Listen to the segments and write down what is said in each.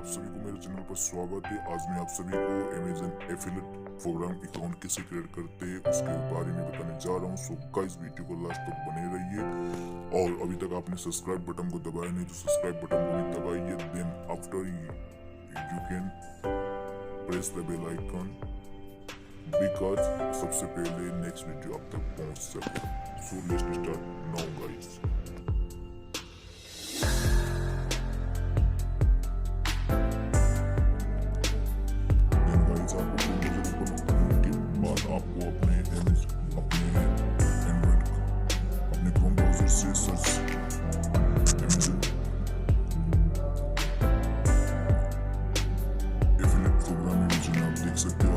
आप सभी को मेरे चैनल पर स्वागत है। आज मैं आप सभी को अमेज़न एफिलिएट प्रोग्राम अकाउंट कैसे क्रिएट करते हैं उसके बारे में बताने जा रहा हूँ। सो गाइस वीडियो को लास्ट तक बने रहिए और अभी तक आपने सब्सक्राइब बटन को दबाया नहीं तो सब्सक्राइब बटन को भी दबाइए। Then after you can press the bell icon because सबसे पहले नेक्स्ट वीडियो आप तक पहुंच सके। So let's start now guys. आपको अपने क्रोम ब्राउज़र से सर्च एफिलिएट प्रोग्राम में आप देख सकते हो।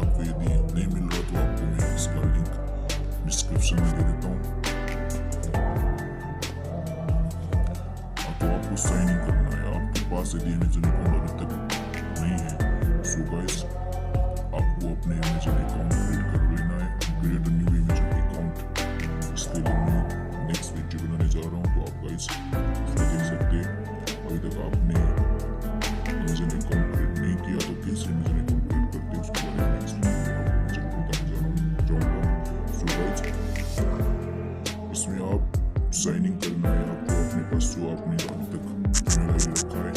आपको यदि नहीं मिल रहा तो आपको मैं इसका लिंक डिस्क्रिप्शन में दे देता हूँ। तो आपको साइन इन करना है। आपके पास यदि अमेज़न अकाउंट अभी तक नहीं है सो गाइस आपको अपने अमेज़न अकाउंट क्रिएट कर लेना है। Create new Amazon account. इसके लिए मैं नेक्स्ट वीडियो बनाने जा रहा हूँ तो आप गाइस देख सकते हैं। अभी तक आपने अमेज़न अकाउंट क्रिएट नहीं किया तो कैसे अमेज़न अकाउंट क्रिएट करते हैं उसके बारे में नेक्स्ट वीडियो में आपको बताने जाऊँगा। सो गाइस इसमें आप साइन इन करना है। आपको अपने पास जो आपने अभी तक ईमेल आईडी रखा है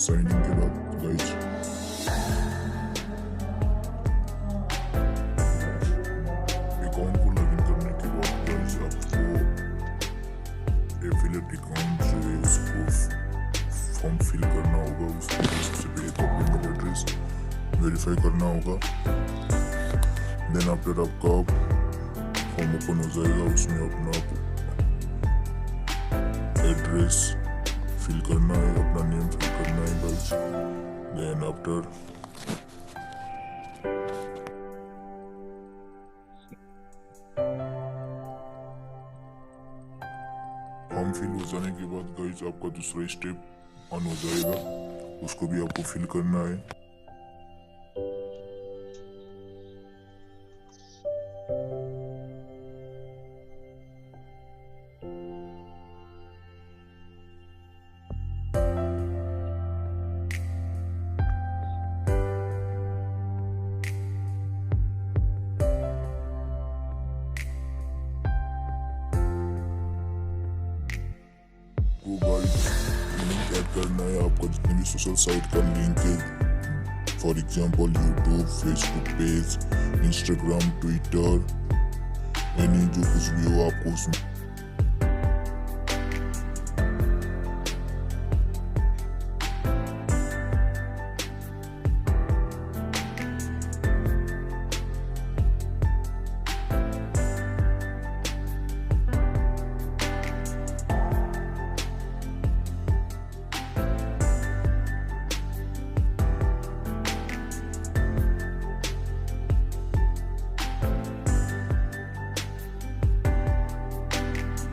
साइन इन के बाद गाइस अकाउंट को लॉगिन करने के बाद गाइस आपको एफिलिएट अकाउंट जो है उसको फॉर्म फिल करना होगा। उसके लिए सबसे पहले तो अपना ईमेल एड्रेस वेरीफाई करना होगा। देन आफ्टर आपका फॉर्म ओपन हो जाएगा। उसमें अपना एड्रेस फिल करना है, अपना नेम फिल करना है guys. Then after form fill हो जाने के बाद गाइस आपका दूसरा स्टेप ऑन हो जाएगा। उसको भी आपको फिल करना है। लिंक ऐड करना है। आपका जितने भी सोशल साइट का लिंक है for example YouTube, Facebook page, Instagram, Twitter, यानी जो कुछ भी हो आपको उसमें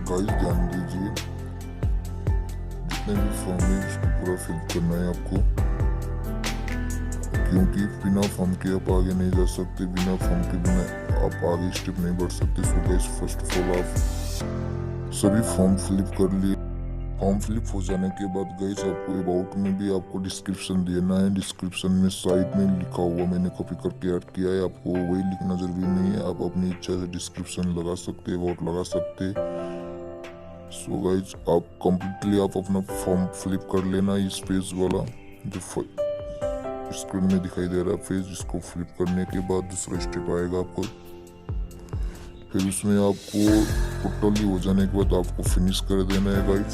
गाइस ध्यान दीजिए जितने भी फॉर्म है उसको पूरा फिल करना है आपको, क्योंकि बिना फॉर्म के आप आगे नहीं जा सकते। बिना फॉर्म के बिना आप आगे स्टेप नहीं बढ़ सकते। So guys first of all आप सभी फॉर्म फिलअप कर लिए। फॉर्म फिलअप हो जाने के बाद गाइस आपको अबाउट में भी आपको डिस्क्रिप्शन देना है। डिस्क्रिप्शन में साइड में लिखा हुआ मैंने कॉपी करके ऐड किया है। आपको वही लिखना जरूरी नहीं है। आप अपनी इच्छा से डिस्क्रिप्शन लगा सकते हैं, अबाउट लगा सकते हैं। सो गाइज आप कंप्लीटली आप अपना फॉर्म फिलअप कर लेना। इस पेज वाला जो स्क्रीन में दिखाई दे रहा है पेज, इसको फिलअप करने के बाद दूसरा स्टेप आएगा आपको। फिर उसमें आपको टोटली हो जाने के बाद आपको फिनिश कर देना है गाइज।